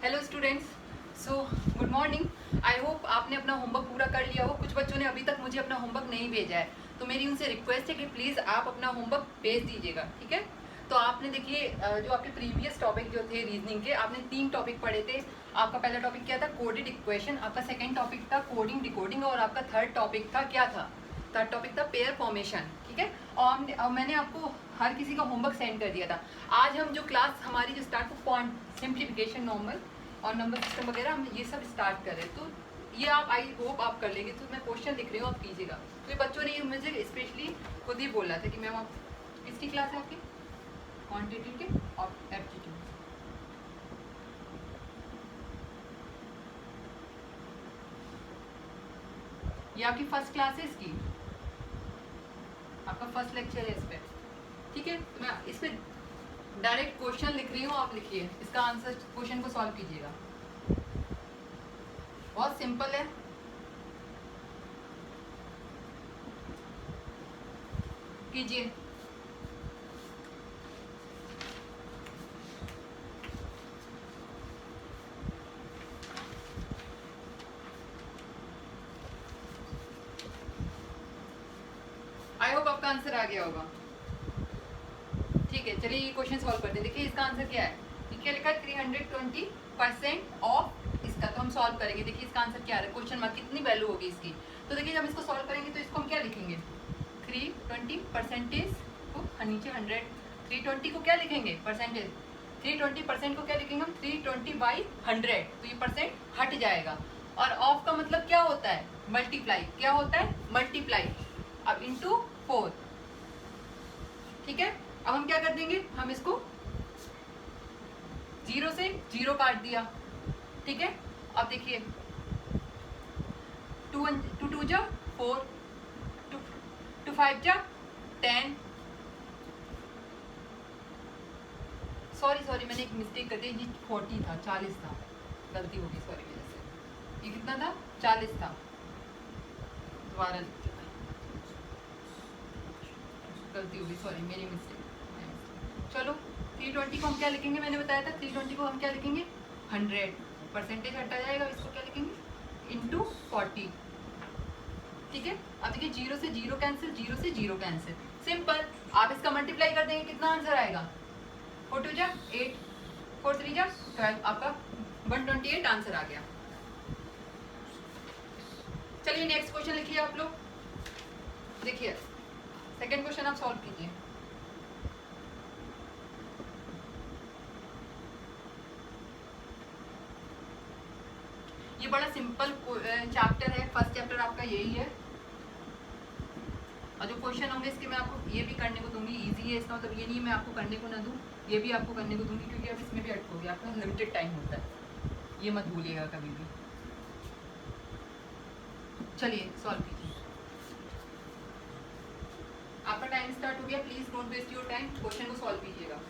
Hello students, so good morning. I hope आपने अपना homework पूरा कर लिया हो। कुछ बच्चों ने अभी तक मुझे अपना होमवर्क नहीं भेजा है, तो मेरी उनसे रिक्वेस्ट है कि प्लीज़ आप अपना होमवर्क भेज दीजिएगा, ठीक है। तो आपने देखिए जो आपके प्रीवियस टॉपिक जो थे रीजनिंग के, आपने 3 टॉपिक पढ़े थे। आपका पहला टॉपिक क्या था? Coded equation. आपका सेकेंड टॉपिक था कोडिंग डिकोडिंग, और आपका थर्ड टॉपिक था क्या था? थर्ड टॉपिक था पेयर फॉर्मेशन, ठीक है। और मैंने आपको हर किसी का होमवर्क सेंड कर दिया था। आज हम जो क्लास हमारी जो स्टार्ट पॉइंट सिंप्लीफिकेशन नॉर्मल और नंबर सिस्टम वगैरह हम ये सब स्टार्ट कर रहे हैं, तो ये आप आई होप आप कर लेंगे। तो मैं क्वेश्चन लिख रही हूँ, आप कीजिएगा। तो ये बच्चों ने मुझे स्पेशली खुद ही बोला था कि मैम आप किसकी क्लास है आपकी? क्वांटिटी के और एप्टीट्यूड। ये आपकी फर्स्ट क्लास है, इसकी आपका फर्स्ट लेक्चर है इस पर, ठीक है। तो मैं इस पर डायरेक्ट क्वेश्चन लिख रही हूँ, आप लिखिए, इसका आंसर क्वेश्चन को सॉल्व कीजिएगा। बहुत सिंपल है। कीजिए। आई होप आपका आंसर आ गया होगा, ठीक है। चलिए ये क्वेश्चन सॉल्व करते हैं। देखिए इसका आंसर क्या है, क्या लिखा है? 320% ऑफ इसका। तो हम सॉल्व करेंगे। देखिए इसका आंसर क्या है, क्वेश्चन मार्क कितनी वैल्यू होगी इसकी। तो देखिए जब इसको सॉल्व करेंगे तो इसको हम क्या लिखेंगे? 320 परसेंटेज को नीचे 100, 320 को क्या लिखेंगे? परसेंटेज। 320% को क्या लिखेंगे हम? 320/100। तो ये परसेंट हट जाएगा। और ऑफ का मतलब क्या होता है? मल्टीप्लाई। क्या होता है? मल्टीप्लाई। अब इंटू 4, ठीक है। अब हम क्या कर देंगे? हम इसको 0 से 0 काट दिया, ठीक है। अब देखिए 2 जा 4, 2 5 जा 10। सॉरी मैंने एक मिस्टेक कर दी। ये 40 था, 40 था, गलती होगी, सॉरी मेरे से। ये कितना था? 40 था। दोबारा गलती होगी, सॉरी मेरी मिस्टेक। चलो 320 को हम क्या लिखेंगे? मैंने बताया था 320 को हम क्या लिखेंगे? 100। परसेंटेज हटा जाएगा, इसको क्या लिखेंगे? इंटू 40, ठीक है। अब देखिए 0 से 0 कैंसिल, 0 से 0 कैंसिल, सिंपल। आप इसका मल्टीप्लाई कर देंगे, कितना आंसर आएगा? 4 2 जा 8, 4 3 जा 12। आपका 128 आंसर आ गया। चलिए नेक्स्ट क्वेश्चन लिखिए आप लोग। देखिए सेकेंड क्वेश्चन आप सॉल्व कीजिए। ये बड़ा सिंपल चैप्टर है, फर्स्ट चैप्टर आपका यही है। और जो क्वेश्चन होंगे इसके मैं आपको ये भी करने को दूंगी, इजी है। इसका मतलब ये नहीं मैं आपको करने को ना दूं, ये भी आपको करने को दूंगी, क्योंकि अब इसमें भी अटकोगे, आपका लिमिटेड टाइम होता है, ये मत भूलिएगा कभी भी। चलिए सॉल्व कीजिए। आपका टाइम स्टार्ट हो गया। Please don't waste your time, question को सॉल्व कीजिएगा।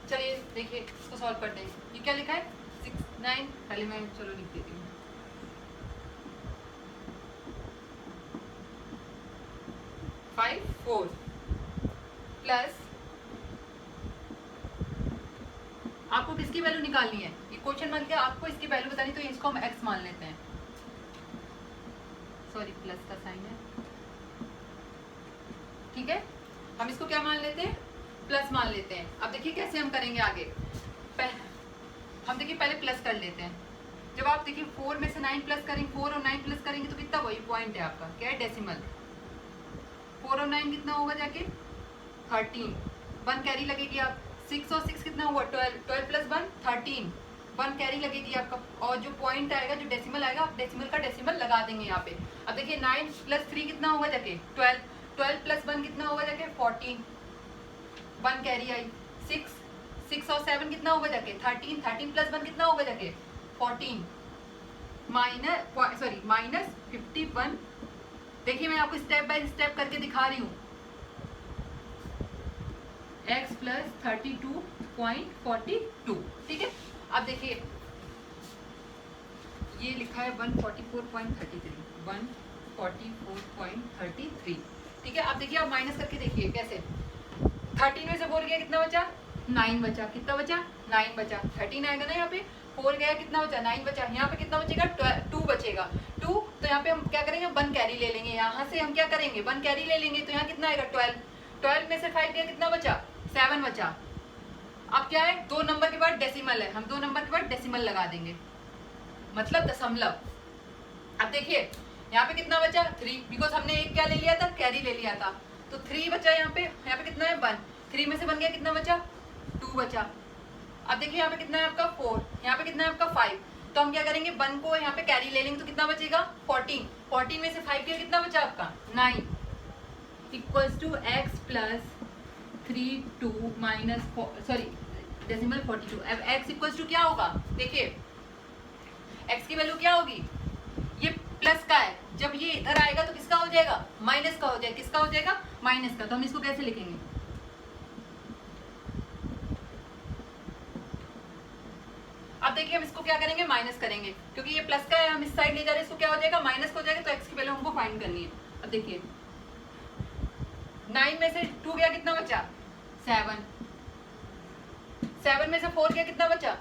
चलिए देखिए इसको सॉल्व करते हैं। ये क्या लिखा है? 6 9, पहले मैं चलो लिख देती हूँ। 5 4 प्लस, आपको किसकी वैल्यू निकालनी है? ये क्वेश्चन मान के आपको इसकी वैल्यू बतानी, तो इसको हम x मान लेते हैं। सॉरी प्लस का साइन है, ठीक है। हम इसको क्या मान लेते हैं? प्लस मान लेते हैं। अब देखिए कैसे हम करेंगे आगे। हम देखिए पहले प्लस कर लेते हैं। जब आप देखिए 4 में से 9 प्लस करेंगे, 4 और 9 प्लस करेंगे तो कितना? वही पॉइंट है आपका, क्या है? डेसिमल। 4 और 9 कितना होगा जाके? 13। 1 कैरी लगेगी। आप 6 और 6 कितना हुआ? 12। 12 प्लस 1 13, 1 कैरी लगेगी आपका। और जो पॉइंट आएगा, जो डेसिमल आएगा, आप डेसिमल का डेसिमल लगा देंगे यहाँ पे। अब देखिए 9 प्लस 3 कितना होगा जाके? 12। 12 प्लस 1 कितना होगा जाके? 14, 1 कैरी आई। 6 6 और 7 कितना होगा जाके? 13। 13 प्लस 1 कितना होगा जाके? 14, माइनस 51। देखिए मैं आपको स्टेप बाय स्टेप करके दिखा रही हूँ। x प्लस 32.42, ठीक है। अब देखिए ये लिखा है 144.33, 144.33, ठीक है। अब देखिए आप माइनस करके देखिए कैसे, 13 में से 4 गया कितना बचा, 9 बचा, कितना बचा, 9 बचा, 13 आएगा ना यहाँ पे, 4 गया कितना बचा, 9 बचा, यहाँ पे कितना बचेगा, 2 बचेगा, 2, तो यहाँ पे हम क्या करेंगे, 1 कैरी ले लेंगे, यहाँ से हम क्या करेंगे, 1 कैरी ले लेंगे, तो यहाँ कितना आएगा 12, 12 में से 5 गया कितना बचा, 7 बचा। अब क्या है, 2 नंबर के बाद डेसिमल है, हम 2 नंबर के बाद डेसिमल लगा देंगे, मतलब दशमलव। अब देखिए यहाँ पे कितना बचा, 3, बिकॉज हमने एक क्या ले लिया था, कैरी ले लिया था, तो 3 बचा यहाँ पे कितना है 1, 3 में से बन गया कितना बचा, 2 बचा। अब देखिए यहाँ पे कितना है आपका 4, यहाँ पे कितना है आपका 5, तो हम क्या करेंगे 1 को यहाँ पे कैरी ले लेंगे, तो कितना बचेगा 14, 14 में से 5 गया कितना बचा आपका 9, equals to x plus 32 minus sorry decimal 42। अब x इक्वल्स टू क्या होगा, देखिए x की वैल्यू क्या होगी, ये प्लस का है, जब ये इधर आएगा तो किसका हो जाएगा, माइनस का हो जाएगा, किसका हो जाएगा, माइनस का। तो हम इसको कैसे लिखेंगे, अब देखिए हम इसको क्या करेंगे, माइनस करेंगे, क्योंकि ये प्लस का है, हम इस साइड ले जा रहे हैं, इसको क्या हो जाएगा, माइनस का हो जाएगा, तो x की वैल्यू हमको फाइंड करनी है। अब देखिए 9 में से 2 गया कितना बचा, 7, 7 में से 4 गया कितना बचा,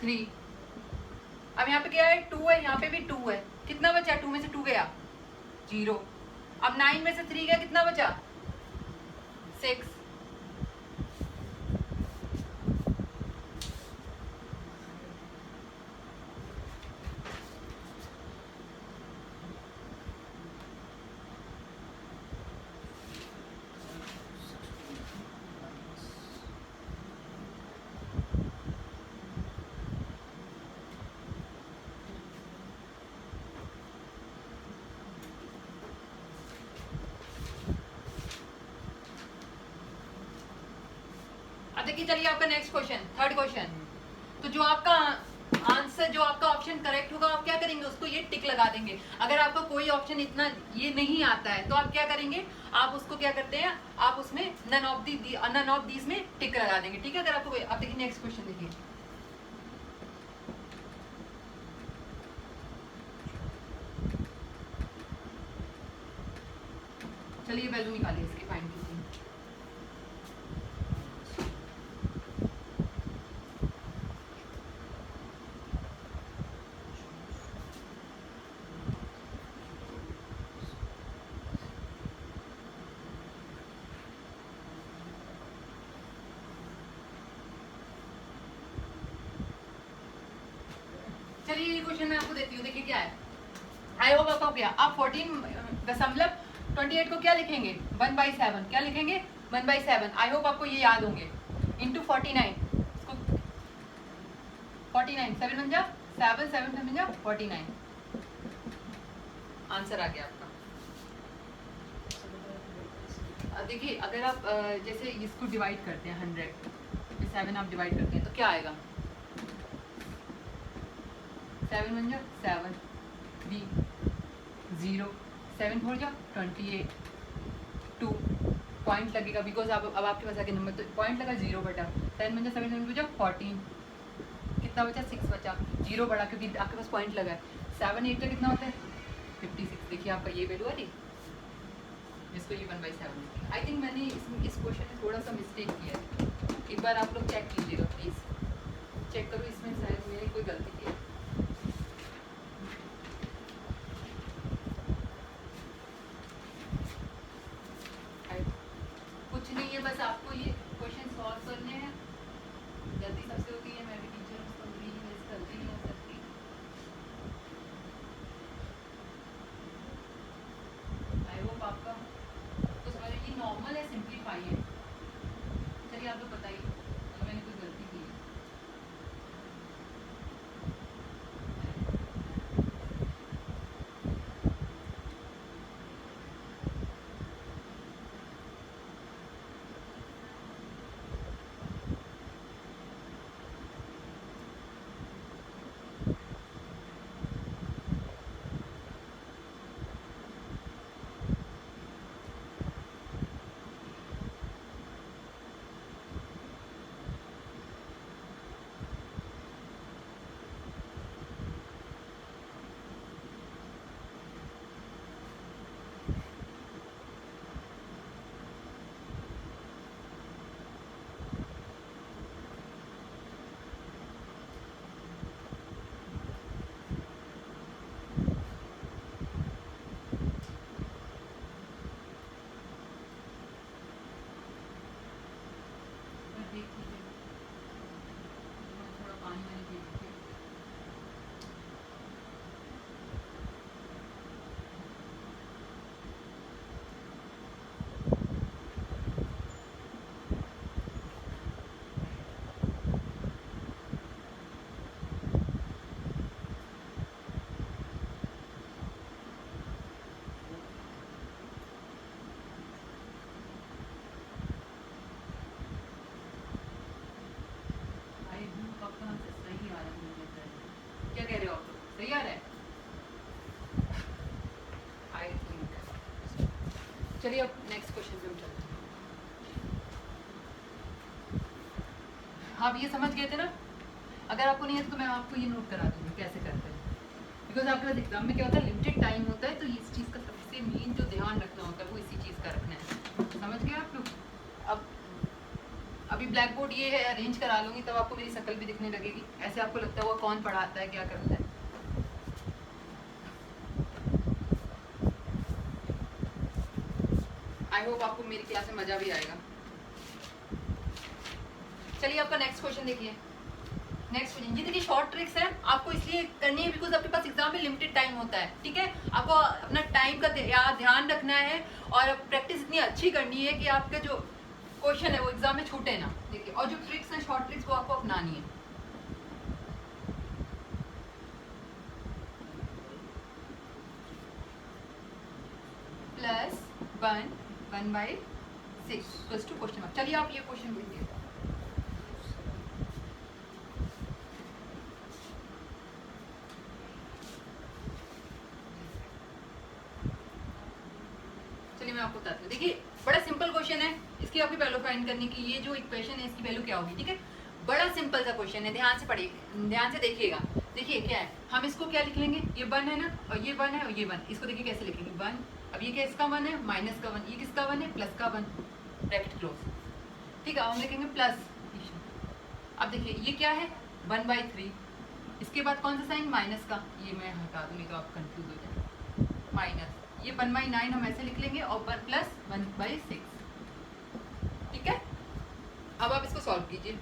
3, अब यहाँ पे क्या है 2 है, यहाँ पे भी 2 है, कितना बचा, 2 में से 2 गया 0, अब 9 में से 3 गया कितना बचा, 6, देखिए चलिए आपका नेक्स्ट क्वेश्चन, थर्ड क्वेश्चन। तो जो आपका आंसर, जो आपका ऑप्शन करेक्ट होगा, आप क्या करेंगे, उसको ये टिक लगा देंगे। अगर आपका कोई ऑप्शन इतना ये नहीं आता है तो आप क्या करेंगे, आप उसको क्या करते हैं, आप उसमें नन ऑफ दीज में टिक लगा देंगे, ठीक है। अगर आपको, आप देखिए नेक्स्ट क्वेश्चन देखिए, चलिए वैल्यू निकालिए इसकी, फाइंड कीजिए। चलिए ये क्वेश्चन मैं आपको देती हूँ, देखिए क्या है, आई होप आपको क्या, आप 14.28 को क्या लिखेंगे, 1/7, क्या लिखेंगे 1/7, आई होप आपको ये याद होंगे, इंटू 49, इसको 49, 7 बन जा 7, 7 बन जा 49, आंसर आ गया आपका। देखिए अगर आप जैसे इसको डिवाइड करते हैं 100 7 आप डिवाइड करते हैं तो क्या आएगा, 7 बन जा 7, 3, 0, 7 4 जा 28, 2 पॉइंट लगेगा, बिकॉज अब आपके पास आगे नंबर, तो पॉइंट लगा 0 बटा 7 बन जा 7 7 बचा 14, कितना बचा 6 बचा, 0 बड़ा क्योंकि आपके पास पॉइंट लगा है, 7 8 का कितना होता है 56। देखिए आपका ये वैल्यू है, जिसको ये 1/7, आई थिंक मैंने इस क्वेश्चन में थोड़ा सा मिस्टेक किया है, एक बार आप लोग चेक कीजिएगा प्लीज़, चेक करो इसमें शायद मैंने कोई गलती की है। कुछ नहीं है, बस आपको ये क्वेश्चन सॉल्व करने हैं, गलती सबसे होती है, मैं भी टीचर हूँ तो मेरी गलती नहीं हो सकती। आई होप आपका तो समझ, ये नॉर्मल है, सिंप्लीफाई है। चलिए आप लोग बताइए अगर मैंने कोई गलती की है। चलिए अब नेक्स्ट क्वेश्चन पे हम चलते हैं। आप ये समझ गए थे ना? अगर आपको नहीं है तो मैं आपको ये नोट करा दूँगी कैसे करते हैं, बिकॉज आपके पास एग्जाम में क्या होता है, लिमिटेड टाइम होता है, तो इस चीज़ का सबसे मेन जो ध्यान रखना होता है वो इसी चीज़ का रखना है। समझ गए आप लोग? अब अभी ब्लैक बोर्ड ये है, अरेंज करा लूँगी तब आपको मेरी शक्ल भी दिखने लगेगी, ऐसे आपको लगता है वो कौन पढ़ाता है क्या करता है। आई होप आपको मेरी क्लास में मज़ा भी आएगा। चलिए आपका नेक्स्ट क्वेश्चन देखिए। नेक्स्ट क्वेश्चन, ये देखिए शॉर्ट ट्रिक्स है, आपको इसलिए करनी है बिकॉज आपके पास एग्जाम में लिमिटेड टाइम होता है, ठीक है? आपको अपना टाइम का ध्यान रखना है और प्रैक्टिस इतनी अच्छी करनी है कि आपका जो क्वेश्चन है वो एग्जाम में छूटे ना। देखिए, और जो ट्रिक्स है शॉर्ट ट्रिक्स वो आपको अपनानी है। +1/6 टू क्वेश्चन मार्क। चलिए आप ये क्वेश्चन देखिए। मैं आपको बताती हूँ। देखिए बड़ा सिंपल क्वेश्चन है, इसकी आपकी वैल्यू फाइंड करनी की, ये जो इक्वेशन है इसकी वैल्यू क्या होगी, ठीक है? बड़ा सिंपल सा क्वेश्चन है, ध्यान से पढ़िए, ध्यान से देखिएगा। देखिए क्या है, हम इसको क्या लिख लेंगे, ये 1 है ना, और ये 1 है और ये 1, इसको देखिए कैसे लिखेंगे 1, अब ये क्या इसका 1 है, माइनस का 1, ये किसका 1 है, प्लस का 1, ब्रैकेट क्लोज, ठीक है? हम लिखेंगे प्लस। अब देखिए ये क्या है 1/3, इसके बाद कौन सा साइन, माइनस का, ये मैं हटा दूंगी तो आप कंफ्यूज हो जाए, माइनस, ये 1/9 हम ऐसे लिख लेंगे और प्लस 1/6, ठीक है? अब आप इसको सॉल्व कीजिए।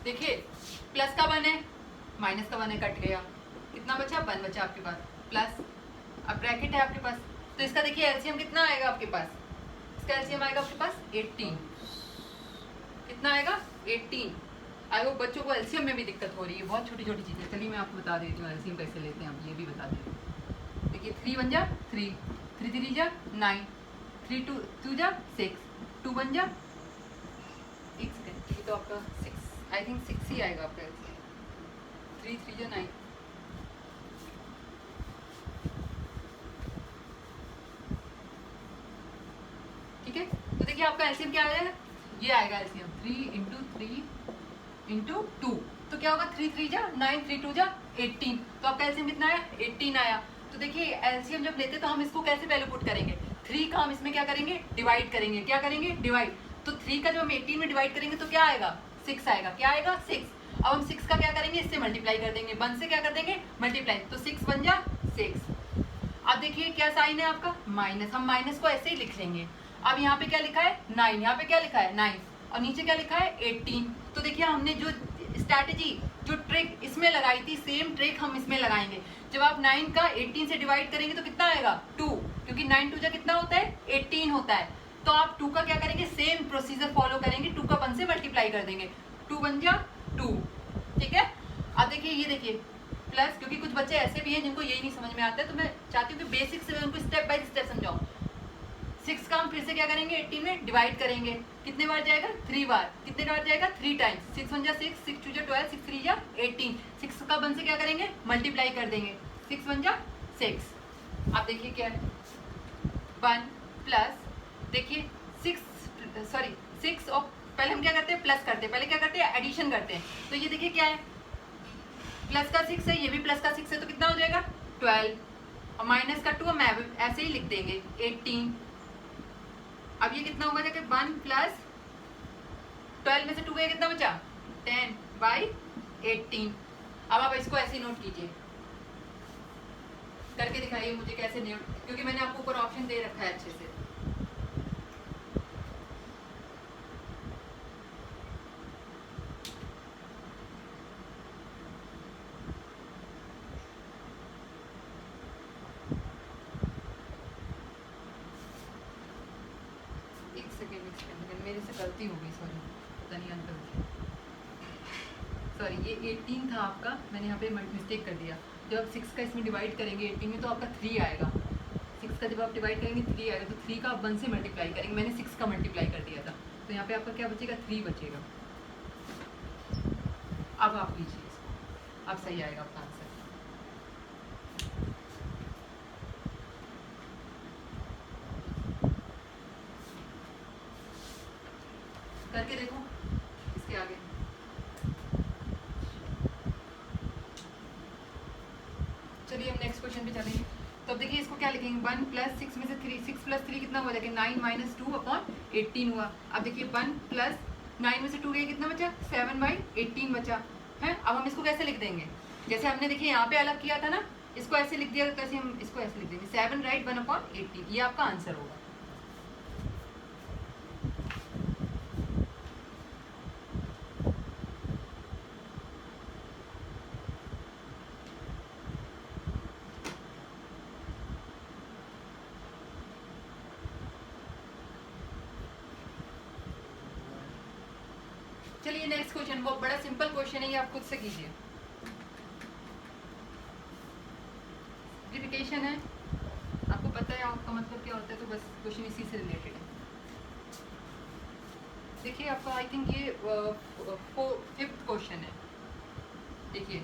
देखिए प्लस का 1 है, माइनस का 1 है, कट गया, कितना बचा, 1 बचा आपके पास, प्लस, अब ब्रैकेट है आपके पास, तो इसका देखिए एलसीएम कितना आएगा आपके पास, इसका एलसीएम आएगा आपके पास 18, कितना आएगा 18। आई होप बच्चों को एलसीएम में भी दिक्कत हो रही है, बहुत छोटी छोटी चीज़ें। चलिए मैं आपको बता देती हूँ एलसीएम कैसे लेते हैं, आप ये भी बता देती हूँ। देखिए 3 1 जा 3, 3 3 जा 9, 3 2 जा 6, 2 1 जा, एक सेकेंड, ये तो आपका 6, आई थिंक 6 ही आएगा आपका एलसीएम, 3 3 जा 9, ठीक है? तो देखिए आपका एलसीएम क्या आएगा, ये आएगा एलसीएम 3 × 3 × 2, तो क्या होगा 3 3 जा 9, 3 2 जा 18, तो आपका एलसीएम कितना आया 18 आया। तो देखिए एलसीएम जब लेते तो हम इसको कैसे वैल्यू पुट करेंगे, 3 का हम इसमें क्या करेंगे, डिवाइड करेंगे, क्या करेंगे, डिवाइड, तो 3 का जब हम 18 में डिवाइड करेंगे तो क्या आएगा 6 आएगा, क्या आएगा 6। अब हम 6 का क्या करेंगे, इससे मल्टीप्लाई कर देंगे, 1 से क्या कर देंगे मल्टीप्लाई, तो 6 1 जा 6। अब देखिए क्या साइन है आपका माइनस, हम माइनस को ऐसे ही लिख लेंगे। अब यहाँ पे क्या लिखा है 9, यहाँ पे क्या लिखा है 9, और नीचे क्या लिखा है 18। तो देखिए हमने जो स्ट्रैटेजी, जो ट्रिक इसमें लगाई थी, सेम ट्रिक हम इसमें लगाएंगे। जब आप 9 का 18 से डिवाइड करेंगे तो कितना आएगा 2, क्योंकि 9 2 जा कितना होता है 18 होता है, तो आप 2 का क्या करेंगे, सेम प्रोसीजर फॉलो करेंगे, 2 का 1 से मल्टीप्लाई कर देंगे, 2 1 जा 2, ठीक है? अब देखिए ये देखिए प्लस, क्योंकि कुछ बच्चे ऐसे भी हैं जिनको यही नहीं समझ में आता है, तो मैं चाहती हूँ कि बेसिक से उनको स्टेप बाय स्टेप समझाऊँ। 6 का हम फिर से क्या करेंगे 18 में डिवाइड करेंगे, कितने बार जाएगा 3 बार, कितने बार जाएगा 3 टाइम्स, 6 1 जा 6, 6 2 जा 12, 6 3 जा 18, 6 का 1 से क्या करेंगे मल्टीप्लाई कर देंगे, 6 1 जा 6। आप देखिए क्या है 1 प्लस, देखिए 6 और पहले हम क्या करते हैं प्लस करते हैं, पहले क्या करते हैं एडिशन करते हैं, तो ये देखिए क्या है प्लस का 6 है, ये भी प्लस का 6 है, तो कितना हो जाएगा 12, और माइनस का 2 हम ऐसे ही लिख देंगे 18। अब ये कितना होगा देखिए 1 प्लस 12 में से 2 गया, कितना बचा 10/18। अब आप इसको ऐसे ही नोट कीजिए, करके दिखाइए मुझे कैसे नोट, क्योंकि मैंने आपको ऊपर ऑप्शन दे रखा है अच्छे से। मेरे से गलती हो गई, सॉरी, पता नहीं अंकल, सॉरी, ये 18 था आपका, मैंने यहाँ पे मिस्टेक कर दिया। जब आप 6 का इसमें डिवाइड करेंगे 18 में तो आपका 3 आएगा, 6 का जब आप डिवाइड करेंगे 3 आएगा, तो 3 का आप 1 से मल्टीप्लाई करेंगे, मैंने 6 का मल्टीप्लाई कर दिया था, तो यहाँ पे आपका क्या बचेगा 3 बचेगा। अब आप लीजिए इसको, अब सही आएगा आपका आंसर। तो अब देखिए इसको क्या लिखेंगे, 1 प्लस 6 में से 3, 6 प्लस 3 कितना हुआ, देखिए 9 माइनस 2 अपॉन 18 हुआ। अब देखिए 1 प्लस 9 में से 2 गया, कितना बचा, 7/18 बचा है। अब हम इसको कैसे लिख देंगे, जैसे हमने देखिए यहाँ पे अलग किया था ना, इसको ऐसे लिख दिया, कैसे हम इसको ऐसे लिख देंगे, 7 राइट 1/18, ये आपका आंसर होगा। चलिए नेक्स्ट क्वेश्चन, वो बड़ा सिंपल क्वेश्चन है, ये आप खुद से कीजिए। सिंप्लीफिकेशन है, आपको पता है आपका मतलब क्या होता है, तो बस क्वेश्चन इसी से रिलेटेड है। देखिए आपका आई थिंक ये 5th क्वेश्चन है। देखिए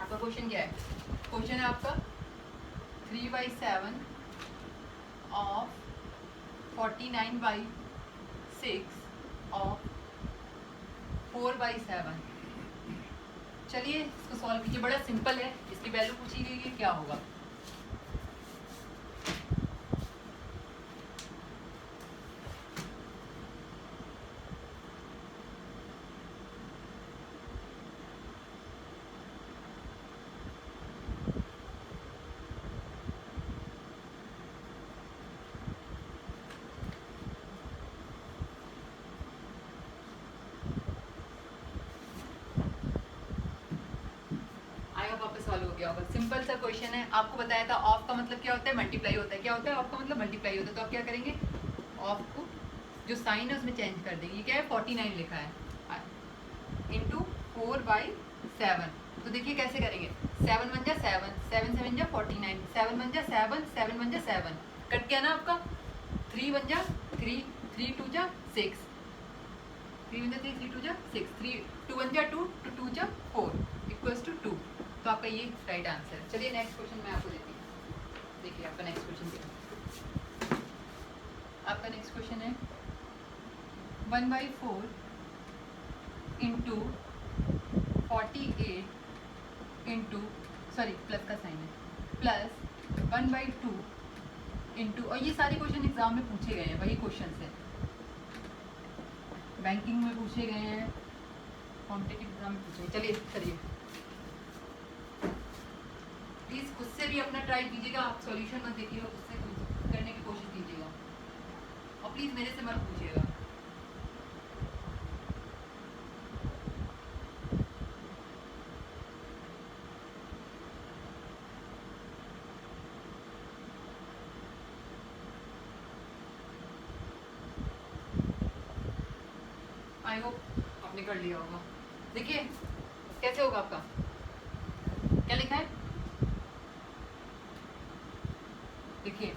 आपका क्वेश्चन क्या है, क्वेश्चन है आपका 3/7 ऑफ 49/6 ऑफ 4/7। चलिए इसको सॉल्व कीजिए, बड़ा सिंपल है, इसकी वैल्यू पूछी गई है, क्या होगा। सॉल्व हो गया होगा, सिंपल सा क्वेश्चन है। आपको बताया था ऑफ का मतलब क्या होता है, मल्टीप्लाई होता है। क्या होता है ऑफ का मतलब, मल्टीप्लाई होता है। तो आप क्या करेंगे, ऑफ को जो साइन है उसमें चेंज कर देंगे। ये क्या है, 49 लिखा है इंटू 4/7। तो देखिए कैसे करेंगे, 7 बन जा 7, 7 7 जा 49, 7 बन जा 7, 7 बन जा 7, कट गया ना आपका। 3 बन जा 3, 3 2 जा 6, 3 बन जा 3, 3 2 जा 6, 3 2 बन जा 2, 2 2 जा 4 इक्वल्स टू 2। तो आपका ये राइट आंसर है। चलिए नेक्स्ट क्वेश्चन मैं आपको देती हूँ। देखिए आपका नेक्स्ट क्वेश्चन देखिए, आपका नेक्स्ट क्वेश्चन है 1/4 इंटू 48 इंटू, सॉरी प्लस का साइन है, प्लस 1/2 इंटू, और ये सारे क्वेश्चन एग्जाम में पूछे गए हैं, वही क्वेश्चन है, बैंकिंग में पूछे गए हैं, कॉम्पिटिटिव एग्जाम में पूछे गए। चलिए करिए, प्लीज खुद से भी अपना ट्राई कीजिएगा, आप सॉल्यूशन मत देखिएगा, खुद से करने की कोशिश कीजिएगा, और प्लीज मेरे से मत पूछिएगा। आई होप आपने कर लिया होगा। देखिए कैसे होगा आपका, क्या लिखा है, देखिए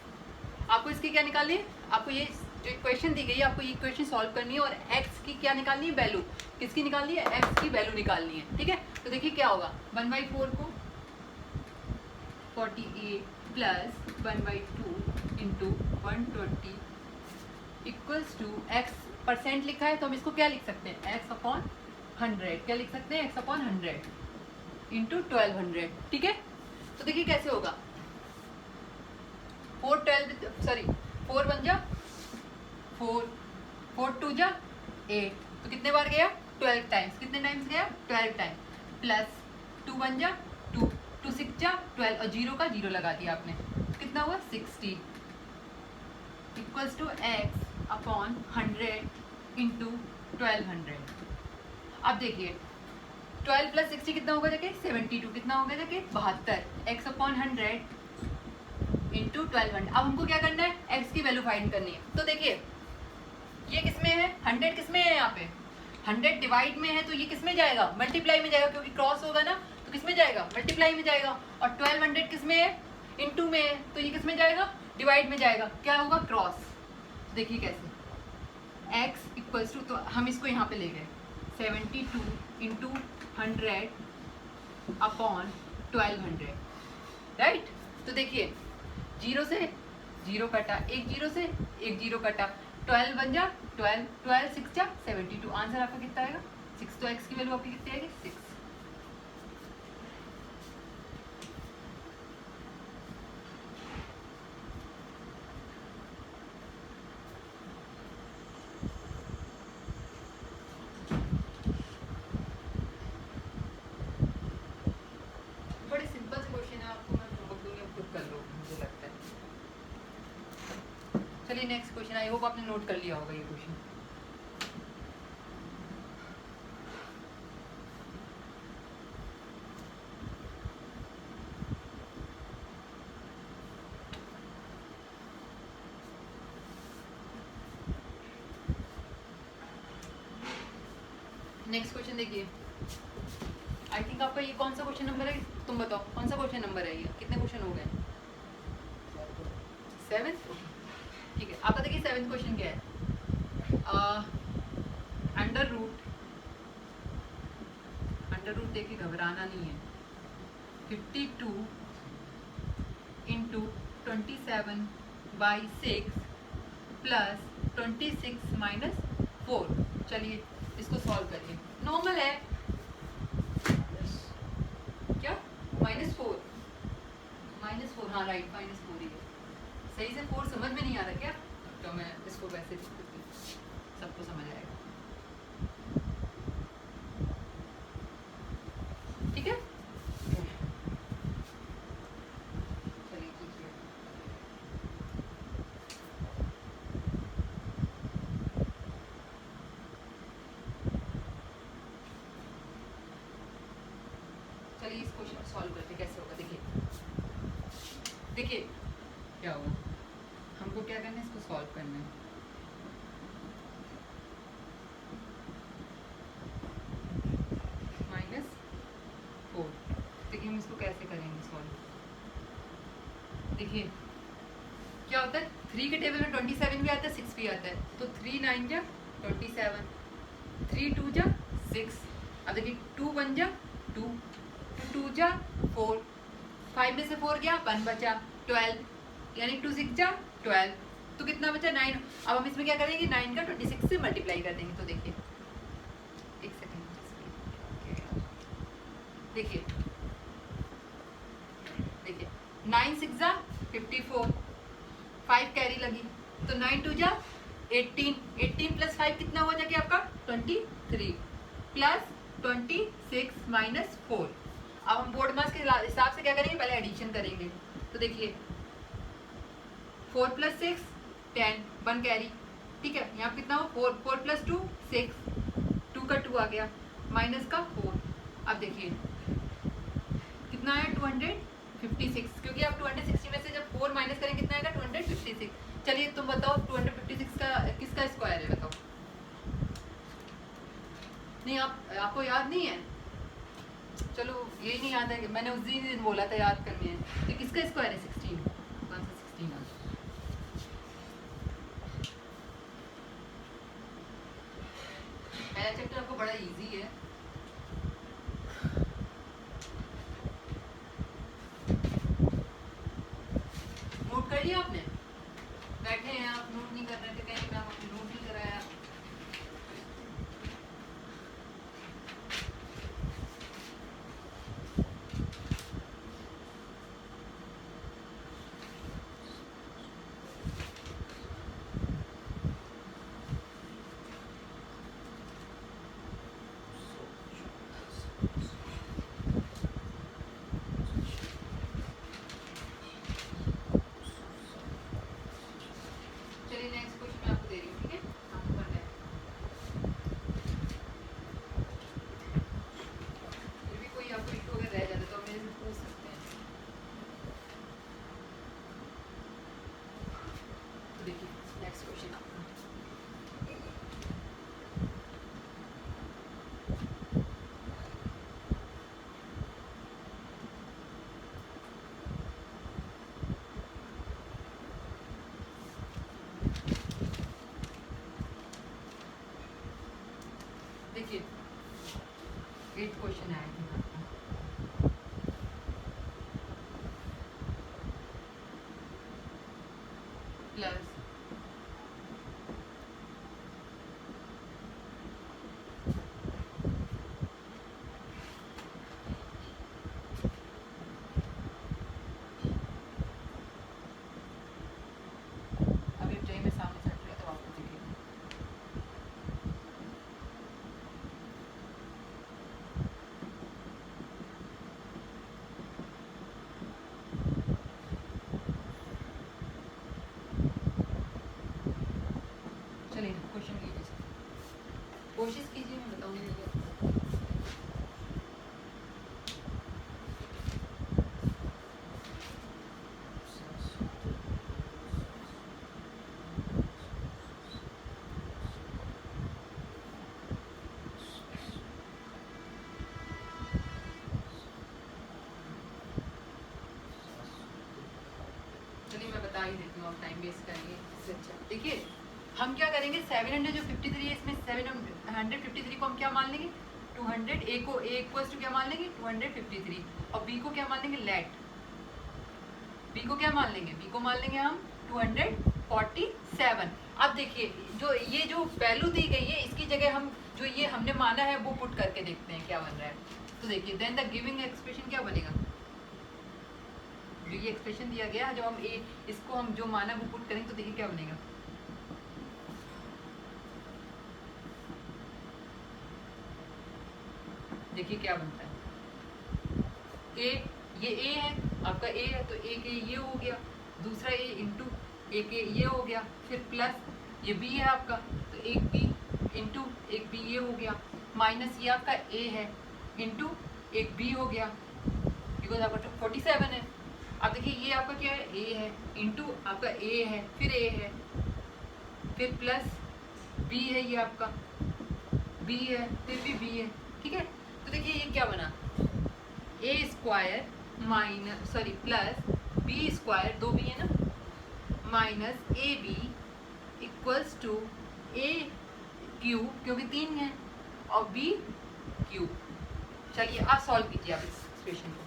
आपको इसकी क्या निकालनी है, आपको ये जो इक्वेशन दी गई है, आपको ये इक्वेशन सॉल्व करनी है, और x की क्या निकालनी है, वैल्यू किसकी निकालनी है, x की वैल्यू निकालनी है। ठीक है, तो देखिए क्या होगा, 1/4 को 48 plus 1/2 into 120 equals to x percent लिखा है, तो हम इसको क्या लिख सकते हैं, x/100। क्या लिख सकते हैं, x/100 इंटू 1200। ठीक है, तो देखिए कैसे होगा, 4 बन जा 4, 4 2 जा 8, तो कितने बार गया, 12 टाइम्स। कितने टाइम्स गया, 12 टाइम, प्लस 2 बन जा 2, 2 6 जा 12, और 0 का 0 लगा दिया आपने, कितना हुआ 60 इक्वल्स टू x/100 इंटू 1200। अब देखिए 12 प्लस 60 कितना होगा, देखिए 72, कितना होगा, देखिए 72, x/100 इंटू 1200। अब हमको क्या करना है, x की वैल्यू फाइंड करनी है। तो देखिए ये किसमें है, 100 किसमें है, यहाँ पे 100 डिवाइड में है, तो ये किसमें जाएगा, मल्टीप्लाई में जाएगा, क्योंकि क्रॉस होगा ना, तो किसमें जाएगा, मल्टीप्लाई में जाएगा। और 1200 किसमें है, इनटू में है, तो ये किसमें जाएगा, डिवाइड में जाएगा, क्या होगा, क्रॉस। देखिए कैसे, x इक्वल्स टू, तो हम इसको यहाँ पे ले गए 72 इंटू 100 अपॉन 1200, राइट। तो देखिए 0 से 0 कटा, एक 0 से एक 0 कटा, 12 बन जा 12, 12 6 जा 72, आंसर आपका कितना आएगा 6। तो x की वैल्यू आपकी कितनी आएगी 6। चलिए नेक्स्ट क्वेश्चन, आई होप आपने नोट कर लिया होगा ये क्वेश्चन। नेक्स्ट क्वेश्चन देखिए, आई थिंक आपका ये कौन सा क्वेश्चन नंबर है, तुम बताओ कौन सा क्वेश्चन नंबर है ये, कितने क्वेश्चन हो गए? 7th। ठीक है, आपका देखिए 7th क्वेश्चन क्या है, अंडर रूट देखिए घबराना नहीं है, 52 इंटू 27/6 प्लस 26 माइनस 4। चलिए इसको सॉल्व करिए, नॉर्मल है क्या, -4, हाँ राइट -4 ही है, सही से 4 समझ में नहीं आ रहा क्या, तो मैं इसको वैसे सबको समझ आएगा, ठीक है। चलिए कीजिए, चलिए इस क्वेश्चन सॉल्व करते कैसे होगा, देखिए क्या होगा, हमको क्या करना है, इसको सॉल्व करना है। -4, देखिए हम इसको कैसे करेंगे सॉल्व, देखिए क्या होता है, 3 के टेबल में 27 भी आता है, 6 भी आता है, तो 3 9 जा 27, 3 2 जा 6, अब देखिए 2 1 जा 2, 2 जा 4, 5 में से 4 गया 1 बचा 12, यानी 2 6 जा 12, तो कितना बचा 9। अब हम इसमें क्या करेंगे, 9 का 26 से मल्टीप्लाई कर देंगे, तो देखिए एक सेकेंड, देखिए 9 6 जा 54, 5 कैरी लगी, तो 9 2 जा 18, 18 प्लस 5 कितना हो जाएगा आपका 23, प्लस 26 माइनस 4। अब हम बोर्ड मास के हिसाब से क्या करेंगे, पहले एडिशन करेंगे, तो देखिए 4 + 6 10, 1 कैरी, ठीक है, यहाँ कितना हो 4 + 2 6, 2 का 2 आ गया, माइनस का 4, अब देखिए कितना आया 256, क्योंकि आप 260 में से जब 4 माइनस करेंगे कितना आएगा 256। चलिए तुम बताओ 256 का किसका स्क्वायर है, बताओ, नहीं आपको याद नहीं है, चलो यही नहीं याद है, मैंने उस दिन बोला था याद करने है, तो किसका स्क्वायर है 16, कौन सा 16 है, पहला चैप्टर आपको बड़ा इजी है, नोट कर लिया आपने, बैठे हैं आप नोट नहीं कर रहे थे, कहीं मैं आपको नोट नहीं कराया, देखिए 8 क्वेश्चन आए थे प्लस अभी ट्रेन में सामने चल रहा है तो आपको देखिए कोशिश कीजिए, मैं बताऊंगी। चलिए मैं बता ही देती हूँ, आप टाइम वेस्ट करेंगे इससे अच्छा। देखिए हम क्या करेंगे, 753 है, इसमें 753 को हम क्या मान लेंगे 200, ए को ए इक्वल्स टू क्या मान लेंगे 253, और बी को क्या मान लेंगे लेट, बी को क्या मान लेंगे, बी को मान लेंगे हम 247। अब देखिए जो ये जो वैल्यू दी गई है इसकी जगह हम जो ये हमने माना है वो पुट करके देखते हैं क्या बन रहा है। तो देखिए देन द गिविंग एक्सप्रेशन क्या बनेगा, जो ये एक्सप्रेशन दिया गया जब हम ए इसको हम जो माना वो पुट करेंगे तो देखिए क्या बनेगा। देखिए क्या बनता है, ए ये ए है आपका, ए है तो ए के ये हो गया, दूसरा ए इंटू ए के ये हो गया, फिर प्लस ये बी है आपका तो एक बी इंटू एक बी ये हो गया, माइनस ये आपका ए है इंटू एक बी हो गया, बिकॉज आपका 47 है। अब देखिए ये आपका क्या है, ए है इंटू आपका ए है, फिर ए है, फिर प्लस बी है, ये आपका बी है, फिर भी बी है, ठीक है। तो देखिए ये क्या बना, A square minus sorry plus B square, दो बी है ना, minus A B equals to A cube क्योंकि 3 है और बी क्यूब। चलिए आप सॉल्व कीजिए आप इस एक्सप्रेशन को।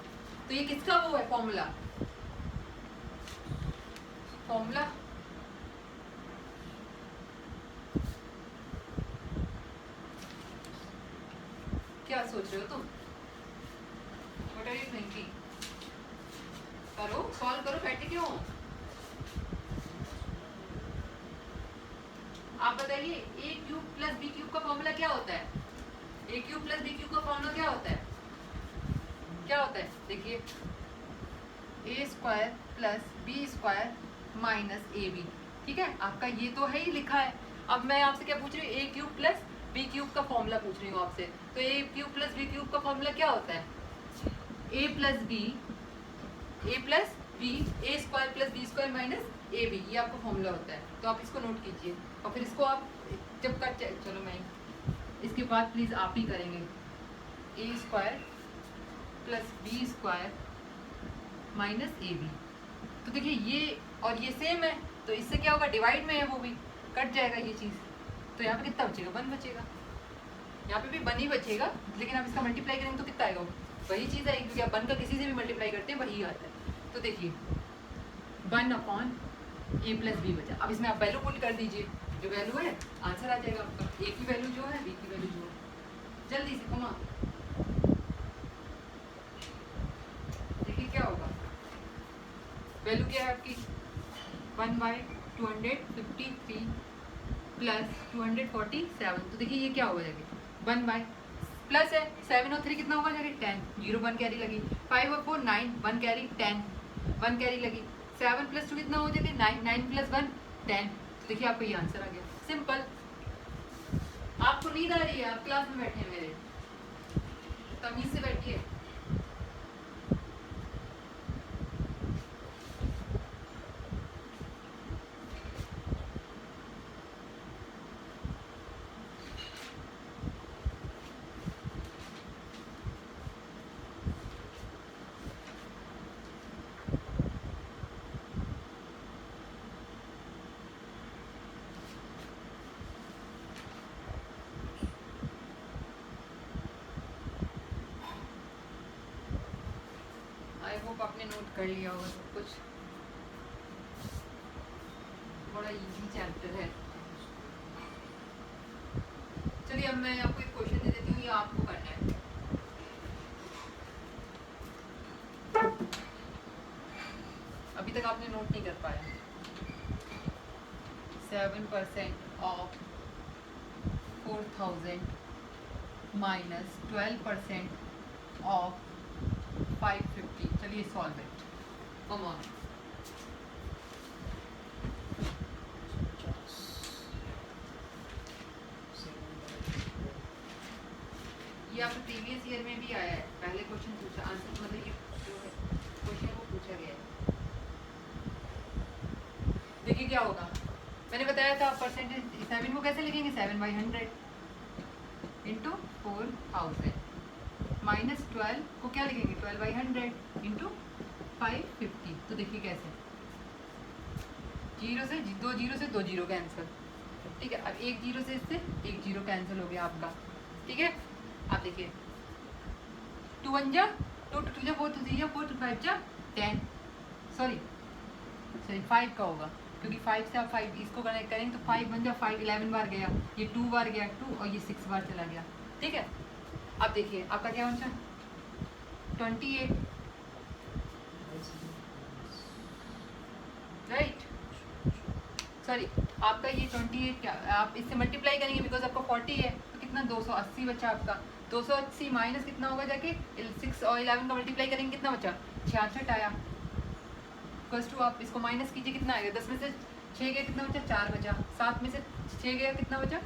तो ये किसका वो है फॉर्मूला, फॉर्मूला क्या सोच रहे हो तुम, व्हाट आर यू थिंकिंग, करो सॉल्व करो, बैठे क्यों। आप बताइए A cube plus B cube का फॉर्मूला क्या होता है, A cube plus B cube का फॉर्मूला क्या होता है, क्या होता है देखिए A square plus B square minus A B, ठीक है। आपका ये तो है ही लिखा है। अब मैं आपसे क्या पूछ रही हूँ, A cube plus B cube का फॉर्मूला पूछ रही हूँ आपसे। तो A cube plus B cube का फॉर्मूला क्या होता है, A plus B A square plus B square minus A B, ये आपका फॉर्मूला होता है। तो आप इसको नोट कीजिए और फिर इसको आप जब कर चलो मैं इसके बाद प्लीज़ आप ही करेंगे, A square plus B square minus A B. तो देखिए ये और ये सेम है तो इससे क्या होगा, डिवाइड में है वो भी कट जाएगा ये चीज़, तो यहाँ पे कितना बचेगा, 1 बचेगा, यहाँ पे भी 1 ही बचेगा, लेकिन आप इसका मल्टीप्लाई करेंगे तो कितना आएगा, वही चीज़ आएगी क्योंकि आप 1 का किसी से भी मल्टीप्लाई करते हैं वही आता है। तो देखिए 1/a प्लस बी बचा। अब इसमें आप वैल्यू पुट कर दीजिए, जो वैल्यू है आंसर आ जाएगा आपका, ए की वैल्यू जो है बी की वैल्यू जो है, जल्दी से कमा। देखिए क्या होगा, वैल्यू क्या है आपकी 1/253 प्लस 247। तो देखिए ये क्या होगा जाके 1 प्लस है 7 और 3 कितना होगा जाके 10, 0 1 कैरी लगी, 5 और 4 9 1 कैरी 10 1 कैरी लगी, 7 प्लस 2 कितना हो जाएगा 9 9 प्लस 1 10। तो देखिए आपको ये आंसर आ गया, सिंपल। आपको नींद आ रही है, आप क्लास में बैठे हैं मेरे, तमीज से बैठिए। आई होप आपने नोट कर लिया होगा सब कुछ, बड़ा इजी चैप्टर है। चलिए अब मैं आपको एक क्वेश्चन दे देती हूँ, ये आपको करना है। अभी तक आपने नोट नहीं कर पाया। 7% ऑफ 4000 माइनस 12% ऑफ 550। चलिए सॉल्व इट, कम ऑन। आपके प्रीवियस ईयर में भी आया है, पहले क्वेश्चन पूछा, आंसर मतलब ये जो है क्वेश्चन वो पूछा गया है। देखिए क्या होगा, मैंने बताया था परसेंटेज 7 को कैसे लिखेंगे, 7/100 इंटू 4000 माइनस 12 को क्या लिखेंगे, 12/100 इंटू 550। तो देखिए कैसे, जीरो से दो जीरो कैंसिल, ठीक है। अब एक जीरो से इससे एक जीरो कैंसिल हो गया आपका, ठीक है। आप देखिए 2 1 जा 2 2 जा 4 2 3 जा 4 2 5 जा 10, सॉरी 5 का होगा, क्योंकि 5 से आप 5 इसको कनेक्ट करेंगे तो 5 बन जा 5 11 बार गया, ये 2 बार गया 2 और ये 6 बार चला गया, ठीक है। अब देखिए आपका क्या बचा 28, राइट, सॉरी आपका ये 28 क्या, आप इससे मल्टीप्लाई करेंगे बिकॉज आपका 40 है, तो कितना 280 बचा आपका। 280 माइनस कितना होगा, जाके 6 और 11 का मल्टीप्लाई करेंगे कितना बचा 66 आया। इक्वल्स टू आप इसको माइनस कीजिए कितना आएगा, 10 में से 6 गया कितना बचा 4 बचा, 7 में से 6 गया कितना बचा,